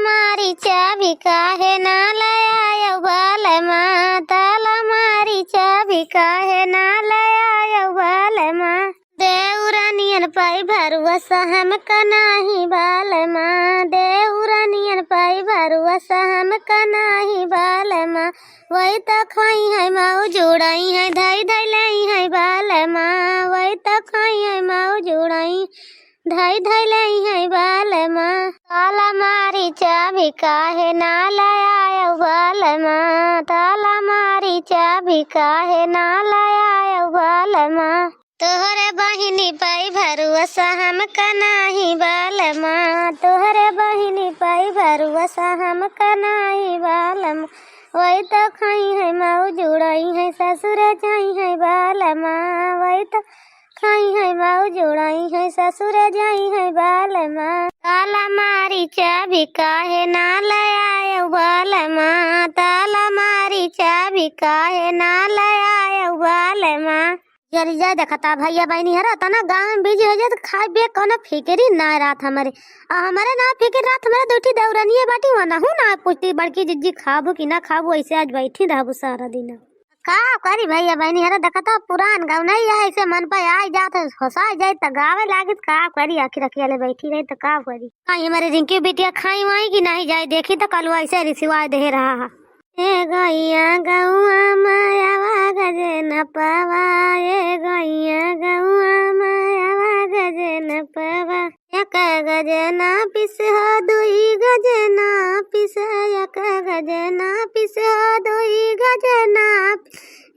मारी चाबी काहे ना लाया बालमा, ताला मारी चाबी काहे ना लाया बालमा। देउरानियन पाई भरुआ सहम कनाही बालमा, देउरानियन पाई भरुआ सहम कनाही बालमा। वही तो खाई है माऊ जुड़ाई है, धई धई लाई है बालमा, वही तो खाई है माऊ जुड़ाई धई धई लाई है बालमा। ताला मारी चाबी काहे ना लाया बालमा, ताला मारी चाबी काहे ना लाया बालमा। तोहरे बहिनी पाई भरुआ सहम कनाही बालमा, तोहरे बहिनी पाई भरुआ सहम कनाही बालमा। वही तो खाई है माऊ जुड़ाई है, ससुर जाई है बालमा, वही तो खाई है माऊ जुड़ाई है, ससुर जाई है बालमा। ताला मारी चाबी काहे ना लाया बालमा, ताला मारी चाबी काहे ना लाया बालमा। यारी जा देखता भैया बहनी हरा तना गाँव में बिजी हो जाए तो खाए बे कोनो फिक्री ना रात हमारे हमारे ना फिक्र रात हमारे दूठी दौरानी बाटी वना हूँ ना पूछती बड़की जिज्जी खाबू कि ना खाबू, ऐसे आज बैठी रहबू सारा दिन। का करी भैया बहनी हरा देखता पुरान गाँव नहीं है, ऐसे मन पे आ जाते हंसा जाए तो गावे लागे का करी, आखिर अकेले बैठी रही तो का करी। कहीं हमारे रिंकी बिटिया खाई वाई कि नहीं जाए देखी तो कल ऐसे रिसिवाय दे रहा है। ए गैया गौआ मायावा गजे न पावा, ए गैया गौआ मायावा गजे न पावा। एक गजे ना पिस हो दुई गजे ना पिस, एक गजे ना पिस हो दुई गजे ना।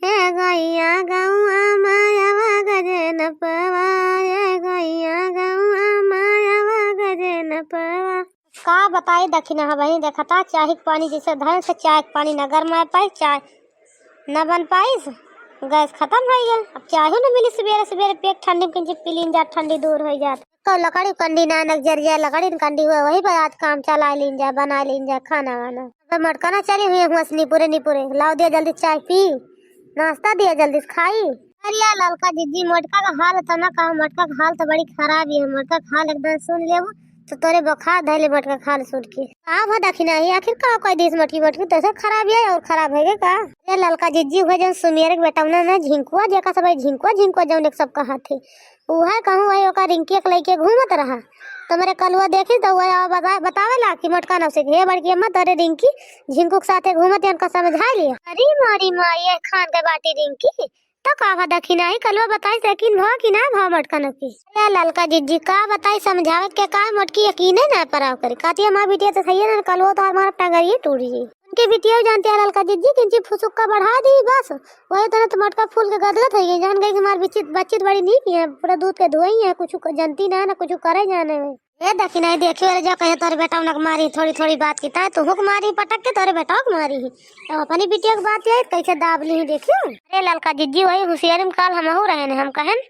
ए गैया गौआ मायावा गजे न पावा, ए गैया गौआ मायावा गजे न पावा। का बताई दखिना बहनी देखता चाय के पानी जैसे धन से चाय के पानी न गरमा पाई, चाय न बन पाई, गैस खत्म हो गया। अब चाय न मिली सवेरे सवेरे पेट ठंडी किंची पी लीन जा, ठंडी दूर हो जात। तो लकड़ी कंडी नानक जरिया लकड़ी कंडी हुआ वही पर आज काम चला लीन जा, बना लीन जा खाना वाना। तो मटका ना चली हुई हुआ निपुरे लाओ दिया जल्दी चाय पी, नाश्ता दिया जल्दी खाई। अरे ललका दीदी मटका का हाल तो ना कहा, मटका का हाल तो बड़ी खराब है। मटका का हाल एकदम सुन ले तो तोरे बुखार धैले मटका खाल सुट के आप दखिना ही आखिर का कोई दिस मटकी मटकी तो खराब है और खराब है का। ये ललका जिज्जी हुए जन सुमियर के बेटा ना झिंकुआ जेका सब झिंकुआ झिंकुआ जौन एक सब कहा थे वह कहूँ वही ओका रिंकी के लेके घूमत रहा। तो मेरे कलुआ देखी तो वह बतावे ला कि मटका न से हे बड़की अम्मा तोरे रिंकी झिंकू के साथे घूमत उनका समझा लिया। अरे मारी माई खान के बाटी रिंकी तो का दखिना ही कलवा बताई सकिन भाव कि ना भाव मटका नकी। ललका जिज्जी का बताई समझावत के का मटकी यकीन है ना पराव करे काती हमार बिटिया तो सही है ना कलवा तो हमारा टंगरिए टूट जी। उनके बिटिया जानते हैं ललका जिज्जी किंची फुसुक का बढ़ा दी बस वही तरह तो मटका फूल के गदगद हो गई। जान गई कि हमारी बच्ची बड़ी नहीं की है, पूरा दूध के धोई है, कुछ जानती ना कुछ करे जाने में। ये देखी नहीं देखी वाले जो कहे तोरे बेटा उनक मारी थोड़ी थोड़ी बात की तू हुक मारी पटक के तोरे बेटा को मारी ही तो अपनी बिटिया की बात है कैसे दाब ली देखियो। अरे ललका जिज्जी वही होशियारी में काल हम रहे हम कहन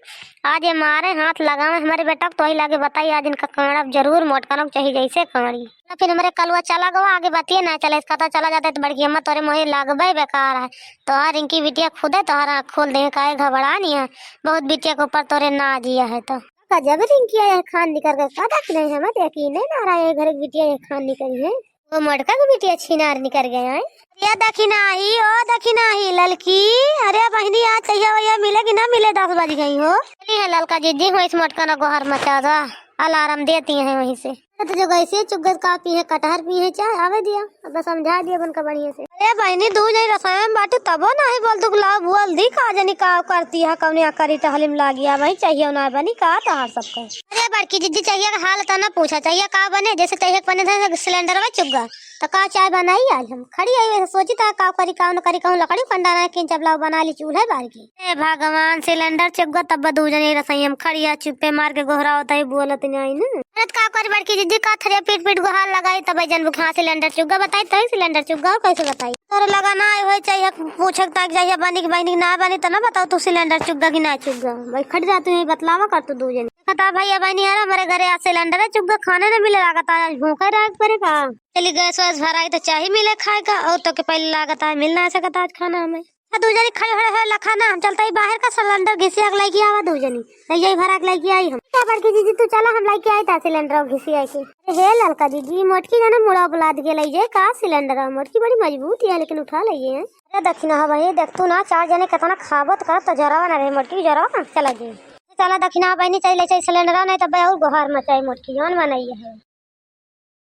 आज ये मारे हाथ लगावे हमारे बेटा को तो ही लागे बताइए आज इनका कमरा जरूर मोटकाना चाहिए जैसे कमरी। फिर हमारे कलवा चला गवा आगे बातिए ना चले पता चला जाता है तो बड़की अम्मा तोरे मोहे लागबे बेकार है। तो हर इनकी बिटिया खुदे तोहरा खोल दे का घबरा नहीं है बहुत बिटिया के ऊपर तोरे ना जिया है। तो जब रिंकी है खान निकल गए पता कि नहीं हमें यकीन नहीं ना रहा है घर की बिटिया खान निकली है वो मटका की बिटिया छिनार निकल गया है। या दखिना ही ओ दखिना ही ललकी अरे बहनी आज चाहिए भैया मिले कि ना मिले 10 बज गई हो। है ललका जिज्जी हो इस मटका ना गोहर मचा दो अलार्म देती है वहीं से। तो जो गैसे चुगत का पी है कटहर पी है चाय आवे दिया अब समझा दिया बनका बढ़िया से। अरे बहनी दूध नहीं रसायन बाटे तबो नहीं बोल तू ला बोल दी का जनी का करती है कौन करी तो हलिम लागिया वही चाहिए ना बनी का तहार सबको। अरे बड़की जिद्दी चाहिए का हाल तो ना पूछा चाहिए का बने जैसे चाहिए बने थे सिलेंडर में चुग गया तो का चाय बनाई आज हम खड़ी आई सोची था का करी का न करी कहूँ लकड़ी कंडा ना कि चबला बना ली चूल्हे बार की। भगवान सिलेंडर चुग गया तब दू जनी रसोई हम खड़िया चुप्पे मार के गोहरा होता है बोलत नहीं ना का करी बड़की जिद्दी का थरे पीट पीट गुहार लगाई तब जन हाँ सिलेंडर चुगा बताई तभी सिलेंडर चुगा कैसे बताई तोरे लगा ना हो चाहिए पूछक तक चाहिए बनी की बनी ना बनी तो ना बताओ तू सिलेंडर चुगा कि ना चुगा भाई खड़ जा तू बतलावा कर तू दू जन बता भैया बहनी यार हमारे घरे आज सिलेंडर है चुगा खाने न मिले लागत आज भूखा रह पड़ेगा चली गैस वैस भराई तो चाहे मिले खाएगा और तो के पहले लागत है मिलना ऐसा आज खाना हमें। दू जनी खड़े खड़े लखा ना हम चलता ही बाहर का सिलेंडर घिसिया के लेके आवा दू जनी यही भरा के लेके आई हम। क्या बड़की दीदी तू चला हम लेके आई था सिलेंडर घिसिया के। हे ललका दीदी मोटकी जाना मुड़ा बुला के लइजे का सिलेंडर मोटकी बड़ी मजबूत है लेकिन उठा लइए। अरे दक्षिणा भाई देख तू ना 4 जने कितना खाबत कर तो जरावा ना रहे मोटकी जरावा चला गई। चला दक्षिणा बहनी चाहिए सिलेंडर नहीं तो बहुत घर में चाहिए मोटकी जौन बनाइए है।